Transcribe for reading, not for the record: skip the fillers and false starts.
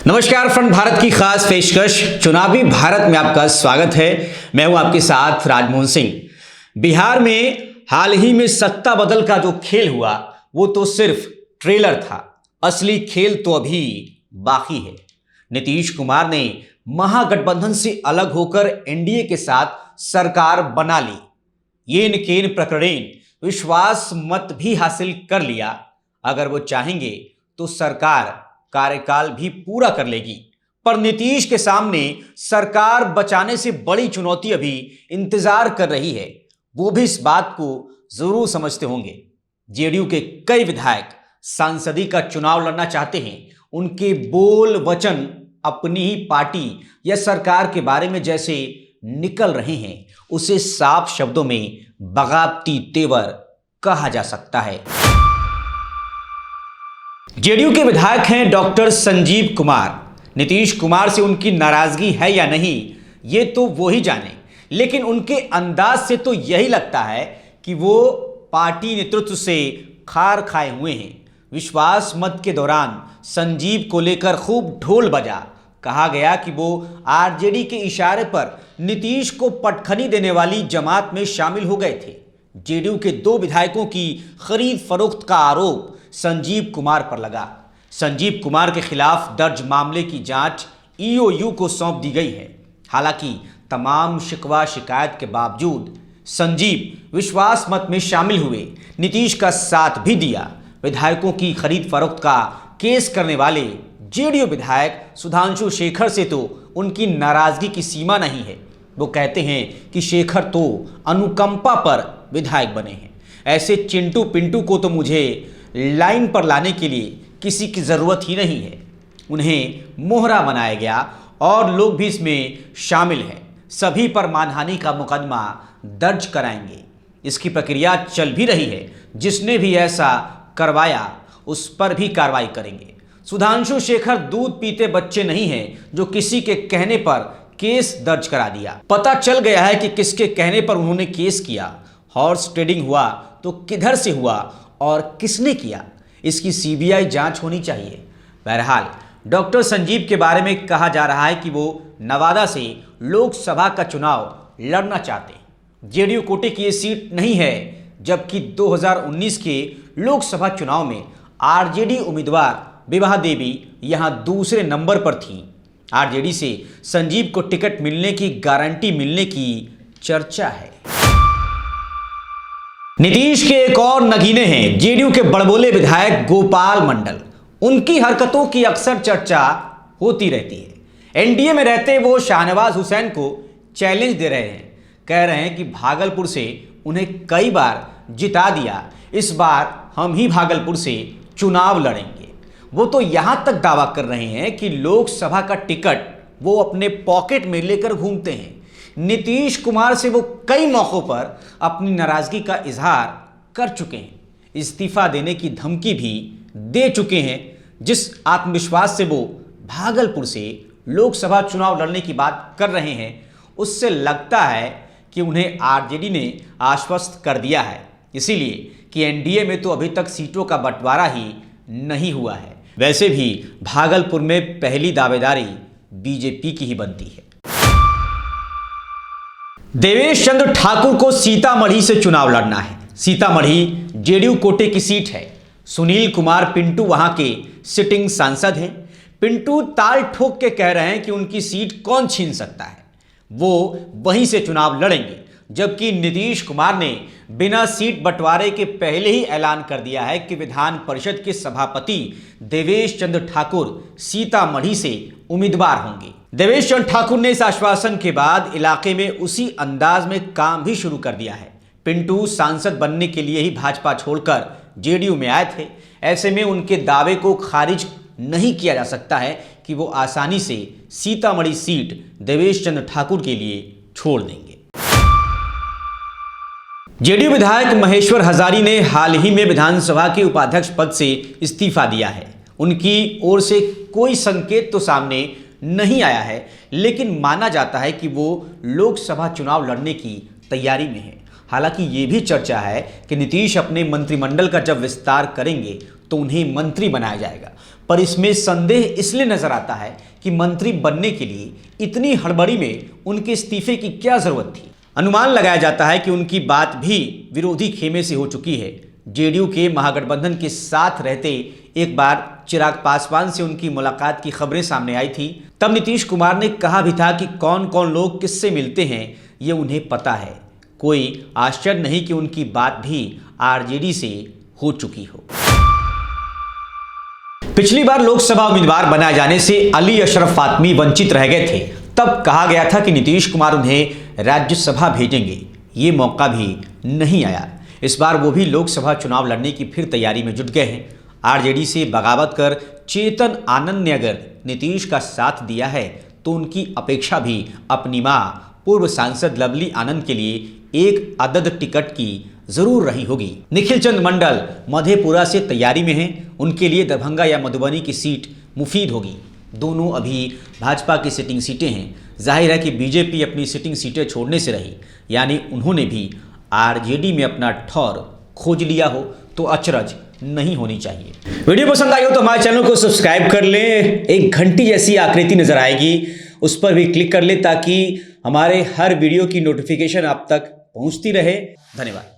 नमस्कार फ्रंट भारत की खास पेशकश चुनावी भारत में आपका स्वागत है। मैं हूं आपके साथ राजमोहन सिंह। बिहार में हाल ही में सत्ता बदल का जो खेल हुआ वो तो सिर्फ ट्रेलर था, असली खेल तो अभी बाकी है। नीतीश कुमार ने महागठबंधन से अलग होकर एनडीए के साथ सरकार बना ली, येन केन प्रकरण विश्वास मत भी हासिल कर लिया। अगर वो चाहेंगे तो सरकार कार्यकाल भी पूरा कर लेगी, पर नीतीश के सामने सरकार बचाने से बड़ी चुनौती अभी इंतजार कर रही है। वो भी इस बात को जरूर समझते होंगे। जेडीयू के कई विधायक सांसदी का चुनाव लड़ना चाहते हैं। उनके बोल वचन अपनी ही पार्टी या सरकार के बारे में जैसे निकल रहे हैं, उसे साफ शब्दों में बगावती तेवर कहा जा सकता है। जेडीयू के विधायक हैं डॉक्टर संजीव कुमार। नीतीश कुमार से उनकी नाराजगी है या नहीं ये तो वो ही जाने, लेकिन उनके अंदाज से तो यही लगता है कि वो पार्टी नेतृत्व से खार खाए हुए हैं। विश्वास मत के दौरान संजीव को लेकर खूब ढोल बजा। कहा गया कि वो आरजेडी के इशारे पर नीतीश को पटखनी देने वाली जमात में शामिल हो गए थे। जेडीयू के दो विधायकों की खरीद फरोख्त का आरोप संजीव कुमार पर लगा। संजीव कुमार के खिलाफ दर्ज मामले की जांच ईओयू को सौंप दी गई है। हालांकि तमाम शिकवा शिकायत के बावजूद संजीव विश्वास मत में शामिल हुए, नीतीश का साथ भी दिया। विधायकों की खरीद फरोख्त का केस करने वाले जेडीयू विधायक सुधांशु शेखर से तो उनकी नाराजगी की सीमा नहीं है। वो कहते हैं कि शेखर तो अनुकंपा पर विधायक बने हैं। ऐसे चिंटू पिंटू को तो मुझे लाइन पर लाने के लिए किसी की ज़रूरत ही नहीं है। उन्हें मोहरा बनाया गया और लोग भी इसमें शामिल हैं। सभी पर मानहानि का मुकदमा दर्ज कराएंगे। इसकी प्रक्रिया चल भी रही है। जिसने भी ऐसा करवाया उस पर भी कार्रवाई करेंगे। सुधांशु शेखर दूध पीते बच्चे नहीं हैं जो किसी के कहने पर केस दर्ज करा दिया। पता चल गया है कि किसके कहने पर उन्होंने केस किया। हॉर्स ट्रेडिंग हुआ तो किधर से हुआ और किसने किया, इसकी सीबीआई जांच होनी चाहिए। बहरहाल डॉक्टर संजीव के बारे में कहा जा रहा है कि वो नवादा से लोकसभा का चुनाव लड़ना चाहते हैं। जेडीयू कोटे की ये सीट नहीं है, जबकि 2019 के लोकसभा चुनाव में आरजेडी उम्मीदवार विभा देवी यहां दूसरे नंबर पर थीं। आरजेडी से संजीव को टिकट मिलने की गारंटी मिलने की चर्चा है। नीतीश के एक और नगीने हैं जेडीयू के बड़बोले विधायक गोपाल मंडल। उनकी हरकतों की अक्सर चर्चा होती रहती है। एनडीए में रहते वो शाहनवाज हुसैन को चैलेंज दे रहे हैं। कह रहे हैं कि भागलपुर से उन्हें कई बार जिता दिया, इस बार हम ही भागलपुर से चुनाव लड़ेंगे। वो तो यहां तक दावा कर रहे हैं कि लोकसभा का टिकट वो अपने पॉकेट में लेकर घूमते हैं। नीतीश कुमार से वो कई मौक़ों पर अपनी नाराजगी का इजहार कर चुके हैं। इस्तीफा देने की धमकी भी दे चुके हैं। जिस आत्मविश्वास से वो भागलपुर से लोकसभा चुनाव लड़ने की बात कर रहे हैं, उससे लगता है कि उन्हें आरजेडी ने आश्वस्त कर दिया है, इसीलिए कि एनडीए में तो अभी तक सीटों का बंटवारा ही नहीं हुआ है। वैसे भी भागलपुर में पहली दावेदारी बीजेपी की ही बनती है। देवेश चंद्र ठाकुर को सीतामढ़ी से चुनाव लड़ना है। सीतामढ़ी जेडीयू कोटे की सीट है। सुनील कुमार पिंटू वहां के सिटिंग सांसद हैं। पिंटू ताल ठोक के कह रहे हैं कि उनकी सीट कौन छीन सकता है, वो वहीं से चुनाव लड़ेंगे। जबकि नीतीश कुमार ने बिना सीट बंटवारे के पहले ही ऐलान कर दिया है कि विधान परिषद के सभापति देवेश चंद्र ठाकुर सीतामढ़ी से उम्मीदवार होंगे। देवेश चंद्र ठाकुर ने इस आश्वासन के बाद इलाके में उसी अंदाज में काम भी शुरू कर दिया है। पिंटू सांसद बनने के लिए ही भाजपा छोड़कर जेडीयू में आए थे। ऐसे में उनके दावे को खारिज नहीं किया जा सकता है कि वो आसानी से सीतामढ़ी सीट देवेश चंद्र ठाकुर के लिए छोड़ देंगे। जेडीयू विधायक महेश्वर हजारी ने हाल ही में विधानसभा के उपाध्यक्ष पद से इस्तीफा दिया है। उनकी ओर से कोई संकेत तो सामने नहीं आया है, लेकिन माना जाता है कि वो लोकसभा चुनाव लड़ने की तैयारी में है। हालांकि ये भी चर्चा है कि नीतीश अपने मंत्रिमंडल का जब विस्तार करेंगे तो उन्हें मंत्री बनाया जाएगा। पर इसमें संदेह इसलिए नजर आता है कि मंत्री बनने के लिए इतनी हड़बड़ी में उनके इस्तीफे की क्या जरूरत थी। अनुमान लगाया जाता है कि उनकी बात भी विरोधी खेमे से हो चुकी है। जेडीयू के महागठबंधन के साथ रहते एक बार चिराग पासवान से उनकी मुलाकात की खबरें सामने आई थी। तब नीतीश कुमार ने कहा भी था कि कौन कौन लोग किससे मिलते हैं ये उन्हें पता है। कोई आश्चर्य नहीं कि उनकी बात भी आरजेडी से हो चुकी हो। पिछली बार लोकसभा उम्मीदवार बनाए जाने से अली अशरफ फातमी वंचित रह गए थे। तब कहा गया था कि नीतीश कुमार उन्हें राज्यसभा भेजेंगे। ये मौका भी नहीं आया। इस बार वो भी लोकसभा चुनाव लड़ने की फिर तैयारी में जुट गए हैं। आरजेडी से बगावत कर चेतन आनंद ने अगर नीतीश का साथ दिया है तो उनकी अपेक्षा भी अपनी मां पूर्व सांसद लवली आनंद के लिए एक अदद टिकट की जरूर रही होगी। निखिल चंद मंडल मधेपुरा से तैयारी में हैं। उनके लिए दरभंगा या मधुबनी की सीट मुफीद होगी। दोनों अभी भाजपा की सिटिंग सीटें हैं। जाहिर है कि बीजेपी अपनी सिटिंग सीटें छोड़ने से रही, यानी उन्होंने भी आरजेडी में अपना ठौर खोज लिया हो तो अचरज नहीं होनी चाहिए। वीडियो पसंद आई हो तो हमारे चैनल को सब्सक्राइब कर लें। एक घंटी जैसी आकृति नजर आएगी, उस पर भी क्लिक कर लें ताकि हमारे हर वीडियो की नोटिफिकेशन आप तक पहुंचती रहे। धन्यवाद।